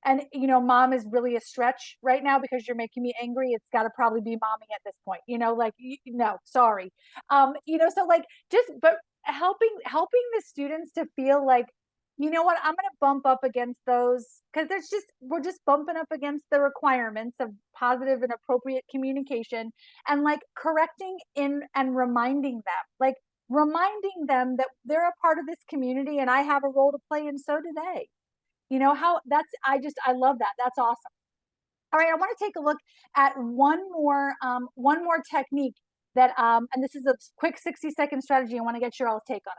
And, mom is really a stretch right now because you're making me angry. It's got to probably be mommy at this point, like, no, sorry. So, like, but helping the students to feel like, you know what, I'm going to bump up against those, because we're just bumping up against the requirements of positive and appropriate communication, and like correcting in and reminding them that they're a part of this community and I have a role to play, and so do they. I love that. That's awesome. All right, I want to take a look at one more technique that, and this is a quick 60-second strategy. I want to get your all's take on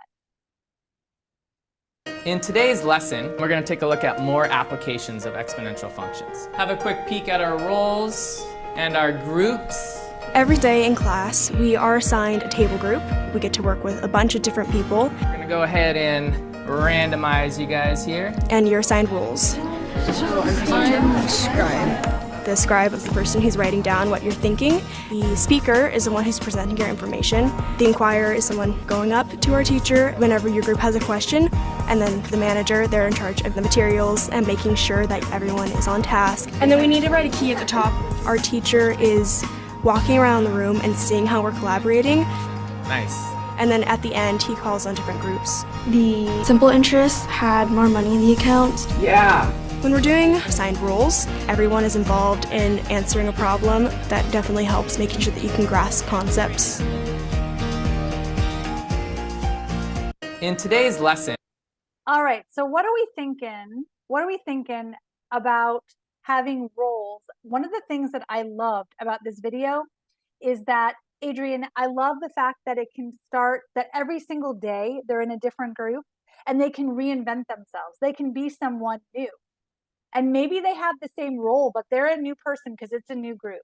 it. In today's lesson, we're going to take a look at more applications of exponential functions. Have a quick peek at our roles and our groups. Every day in class, we are assigned a table group. We get to work with a bunch of different people. We're going to go ahead and randomize you guys here. And you're assigned roles. I'm scribe. The scribe is the person who's writing down what you're thinking. The speaker is the one who's presenting your information. The inquirer is someone going up to our teacher whenever your group has a question. And then the manager, they're in charge of the materials and making sure that everyone is on task. And then we need to write a key at the top. Our teacher is walking around the room and seeing how we're collaborating. Nice. And then at the end, he calls on different groups. The simple interest had more money in the account. Yeah. When we're doing assigned roles, everyone is involved in answering a problem. That definitely helps making sure that you can grasp concepts. In today's lesson. All right, so what are we thinking? What are we thinking about having roles? One of the things that I loved about this video is that, Adrian, I love the fact that it can start, that every single day they're in a different group and they can reinvent themselves. They can be someone new. And maybe they have the same role, but they're a new person because it's a new group.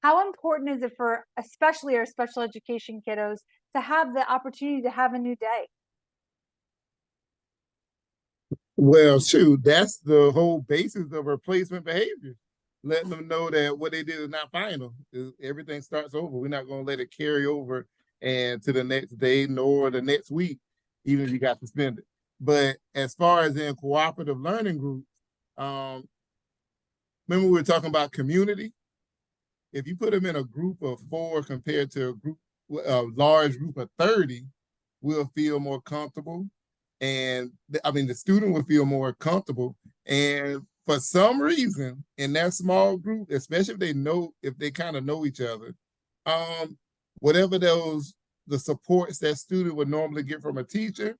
How important is it for especially our special education kiddos to have the opportunity to have a new day? Well, shoot, that's the whole basis of replacement behavior. Letting them know that what they did is not final. Everything starts over. We're not going to let it carry over and to the next day nor the next week, even if you got suspended. But as far as in cooperative learning groups, remember we were talking about community? If you put them in a group of 4 compared to a large group of 30, we'll feel more comfortable. And the student will feel more comfortable. And for some reason, in that small group, especially if they kind of know each other, whatever the supports that student would normally get from a teacher,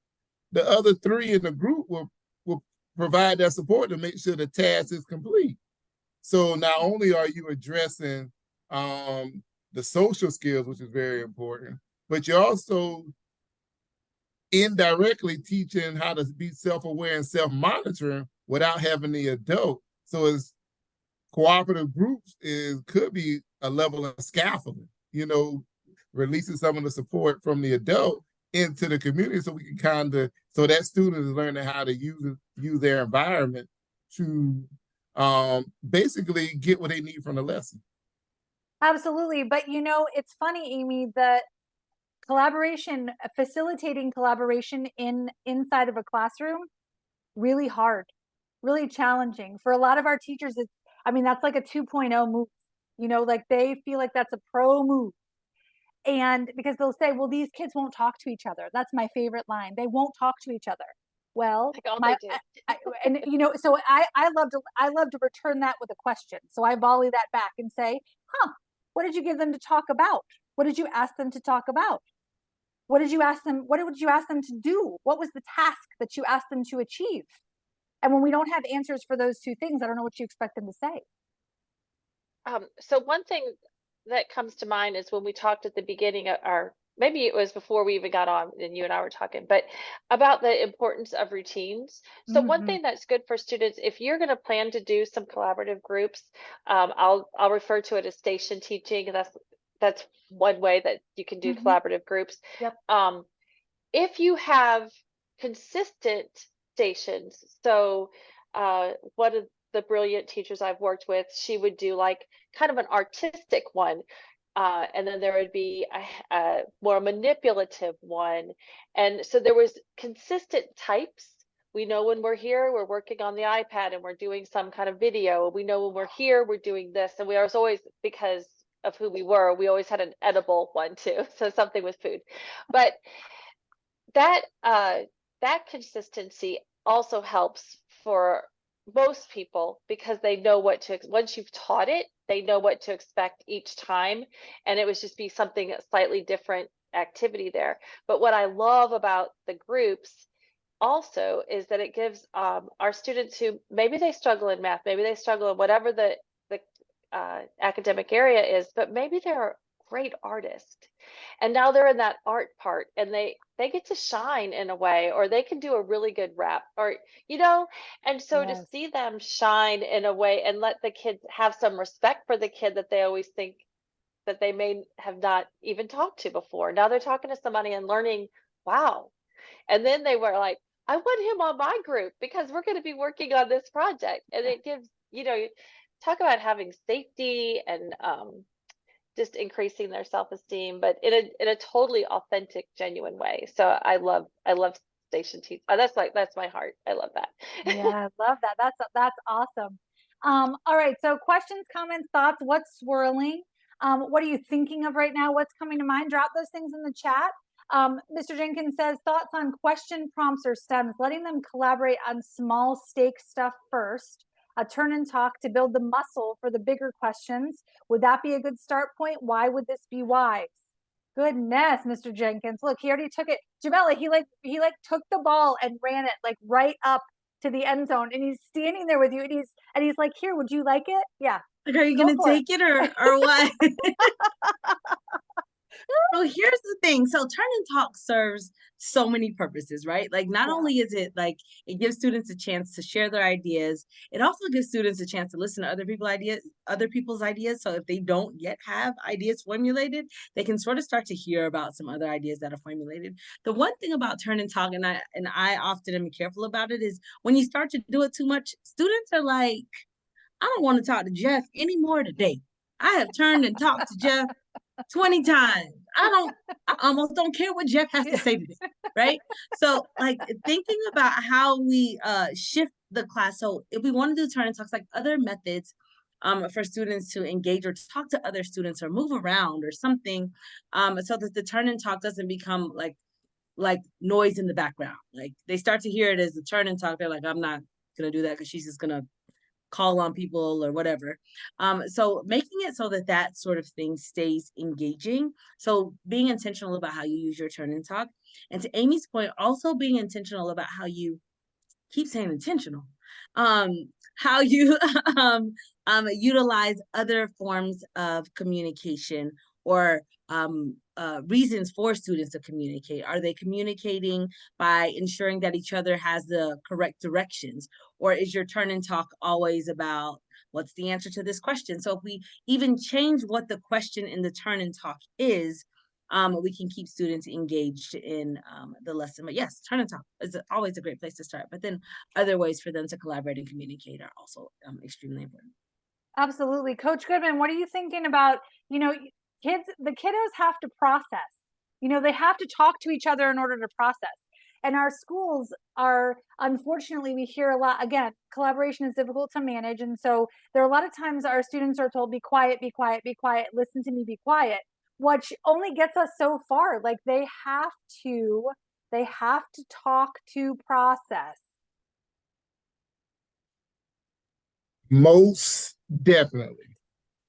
the other three in the group will provide that support to make sure the task is complete. So not only are you addressing the social skills, which is very important, but you're also indirectly teaching how to be self-aware and self-monitoring without having the adult. So it's cooperative groups could be a level of scaffolding, releasing some of the support from the adult into the community so we can so that student is learning how to use their environment to basically get what they need from the lesson. Absolutely. But it's funny, Amy, that facilitating collaboration inside of a classroom, really hard, really challenging. For a lot of our teachers, that's like a 2.0 move. Like they feel like that's a pro move. And because they'll say, well, these kids won't talk to each other. That's my favorite line. They won't talk to each other. Well, they do. So I love to return that with a question. So I volley that back and say, what did you give them to talk about? What did you ask them to talk about? What did you ask them to do? What was the task that you asked them to achieve? And when we don't have answers for those two things, I don't know what you expect them to say. So one thing that comes to mind is when we talked at the beginning of maybe it was before we even got on and you and I were talking, but about the importance of routines. So one thing that's good for students, if you're going to plan to do some collaborative groups, I'll refer to it as station teaching. That's one way that you can do collaborative groups. Yep. If you have consistent stations, so one of the brilliant teachers I've worked with, she would do like kind of an artistic one. And then there would be a more manipulative one. And so there was consistent types. We know when we're here, we're working on the iPad and we're doing some kind of video. We know when we're here, we're doing this. And we was always, because of who we were, we always had an edible one too. So something with food. But that consistency also helps for most people because they know once you've taught it, they know what to expect each time, and it would just be something slightly different activity there. But what I love about the groups also is that it gives our students who maybe they struggle in math, maybe they struggle in whatever the academic area is, but maybe they're a great artist and now they're in that art part and they get to shine in a way, or they can do a really good rap, or and so to see them shine in a way and let the kids have some respect for the kid that they always think that they may have not even talked to before. Now they're talking to somebody and learning, wow. And then they were like, I want him on my group because we're going to be working on this project. And it gives, talk about having safety and just increasing their self-esteem, but in a totally authentic, genuine way. So I love station teaching. That's my heart. I love that. Yeah, I love that. That's awesome. All right. So questions, comments, thoughts, what's swirling? What are you thinking of right now? What's coming to mind? Drop those things in the chat. Mr. Jenkins says thoughts on question prompts or stems, letting them collaborate on small stake stuff first. A turn and talk to build the muscle for the bigger questions. Would that be a good start point? Why would this be wise? Goodness, Mr. Jenkins. Look, he already took it. Jamela, he took the ball and ran it like right up to the end zone. And he's standing there with you and he's like, here, would you like it? Yeah. Like, are you gonna take it or what? So here's the thing. So Turn and Talk serves so many purposes, right? Like not only is it like it gives students a chance to share their ideas, it also gives students a chance to listen to other people's ideas. So if they don't yet have ideas formulated, they can sort of start to hear about some other ideas that are formulated. The one thing about Turn and Talk, and I often am careful about it, is when you start to do it too much, students are like, I don't want to talk to Jeff anymore today. I have turned and talked to Jeff 20 times. I almost don't care what Jeff has to say today, right? So like thinking about how we shift the class. So if we want to do turn and talks, like other methods for students to engage or to talk to other students or move around or something, so that the turn and talk doesn't become like noise in the background. Like they start to hear it as the turn and talk. They're like, I'm not gonna do that because she's just gonna call on people or whatever. So making it so that that sort of thing stays engaging. So being intentional about how you use your turn and talk. And to Amy's point, also being intentional about how you keep saying intentional. Um, how you utilize other forms of communication or reasons for students to communicate. Are they communicating by ensuring that each other has the correct directions? Or is your turn and talk always about what's the answer to this question? So if we even change what the question in the turn and talk is, we can keep students engaged in the lesson. But yes, turn and talk is always a great place to start. But then other ways for them to collaborate and communicate are also extremely important. Absolutely. Coach Goodman, what are you thinking about, the kiddos have to process, they have to talk to each other in order to process. And our schools are, unfortunately, we hear a lot, again, collaboration is difficult to manage. And so there are a lot of times our students are told, be quiet, be quiet, be quiet, listen to me, be quiet, which only gets us so far. Like they have to talk to process. Most definitely.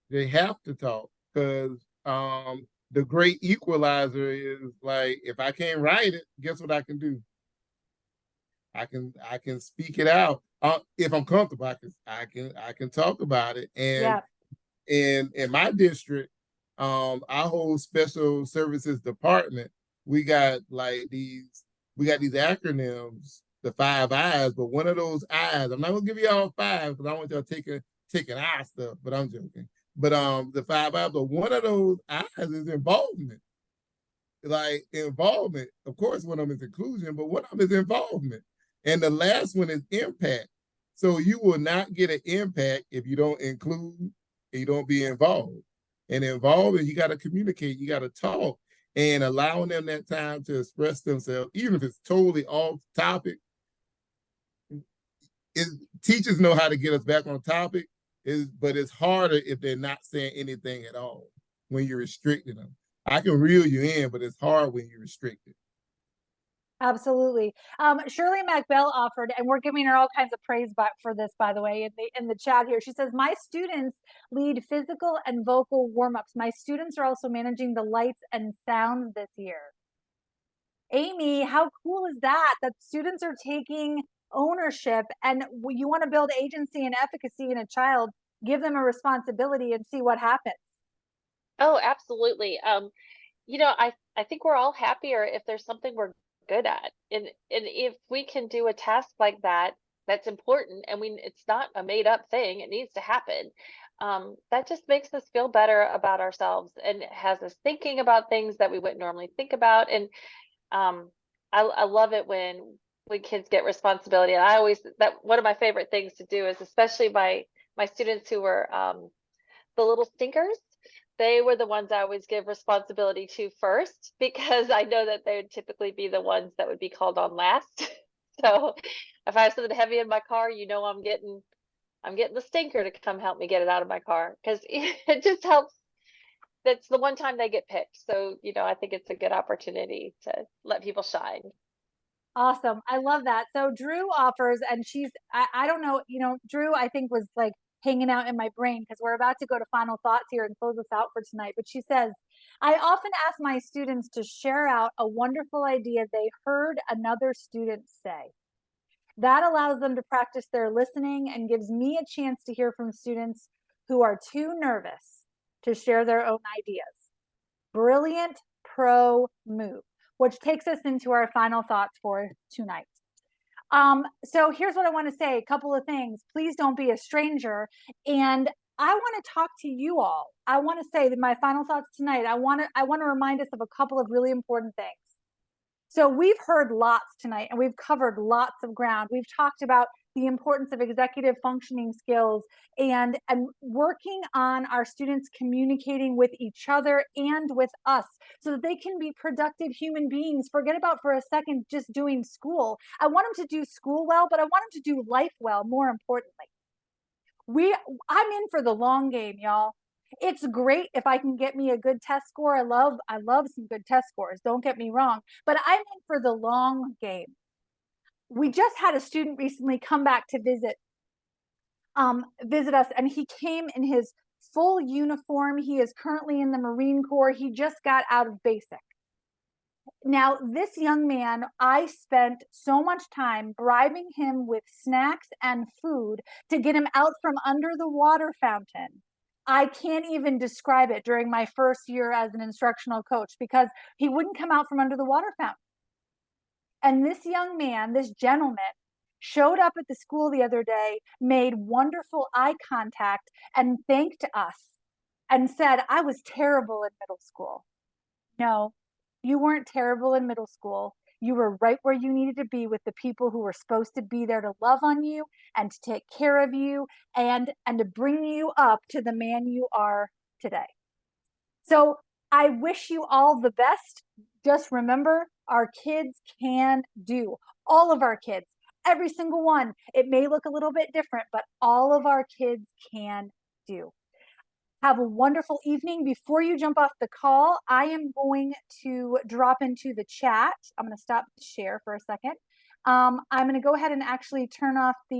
They have to talk because the great equalizer is like, if I can't write it, guess what I can do? I can speak it out. If I'm comfortable, I can talk about it. And Yeah. in my district, our whole special services department, we got these acronyms, the 5 I's, but one of those I's, I'm not gonna give you all 5 because I want y'all taking I stuff, but I'm joking. But the 5 I's, but one of those I's is involvement. Like involvement, of course, one of them is inclusion, but one of them is involvement. And the last one is impact. So you will not get an impact if you don't include and you don't be involved. And involving, you got to communicate, you got to talk, and allowing them that time to express themselves, even if it's totally off topic. Teachers know how to get us back on topic, but it's harder if they're not saying anything at all when you're restricting them. I can reel you in, but it's hard when you're restricted. Absolutely. Shirley MacBell offered, and we're giving her all kinds of praise for this, by the way, in the chat here. She says, my students lead physical and vocal warm-ups. My students are also managing the lights and sounds this year. Amy, how cool is that students are taking ownership, and you want to build agency and efficacy in a child, give them a responsibility and see what happens. Oh, absolutely. I think we're all happier if there's something we're good at. And if we can do a task like that, that's important, and it's not a made up thing, it needs to happen. That just makes us feel better about ourselves and has us thinking about things that we wouldn't normally think about. And I love it when kids get responsibility. And that one of my favorite things to do is, especially my students who were the little stinkers, they were the ones I always give responsibility to first, because I know that they would typically be the ones that would be called on last. So if I have something heavy in my car, I'm getting the stinker to come help me get it out of my car, because it just helps. That's the one time they get picked. So, I think it's a good opportunity to let people shine. Awesome. I love that. So Drew offers, and I don't know, Drew, I think was like hanging out in my brain because we're about to go to final thoughts here and close us out for tonight. But she says, I often ask my students to share out a wonderful idea they heard another student say. That allows them to practice their listening and gives me a chance to hear from students who are too nervous to share their own ideas. Brilliant pro move, which takes us into our final thoughts for tonight. So here's what I want to say, a couple of things. Please don't be a stranger. And I want to talk to you all. I want to say that my final thoughts tonight, I want to remind us of a couple of really important things. So we've heard lots tonight, and we've covered lots of ground. We've talked about the importance of executive functioning skills and working on our students communicating with each other and with us so that they can be productive human beings. Forget about for a second just doing school. I want them to do school well, but I want them to do life well, more importantly. I'm in for the long game, y'all. It's great if I can get me a good test score. I love some good test scores, don't get me wrong, but I'm in for the long game. We just had a student recently come back to visit visit us, and he came in his full uniform. He is currently in the Marine Corps. He just got out of basic. Now, this young man, I spent so much time bribing him with snacks and food to get him out from under the water fountain. I can't even describe it during my first year as an instructional coach because he wouldn't come out from under the water fountain. And this young man, this gentleman, showed up at the school the other day, made wonderful eye contact, and thanked us and said, I was terrible in middle school. No, you weren't terrible in middle school. You were right where you needed to be with the people who were supposed to be there to love on you and to take care of you and to bring you up to the man you are today. So I wish you all the best. Just remember, our kids can do. All of our kids, every single one. It may look a little bit different, but all of our kids can do. Have a wonderful evening. Before you jump off the call, I am going to drop into the chat. I'm going to stop the share for a second. I'm going to go ahead and actually turn off the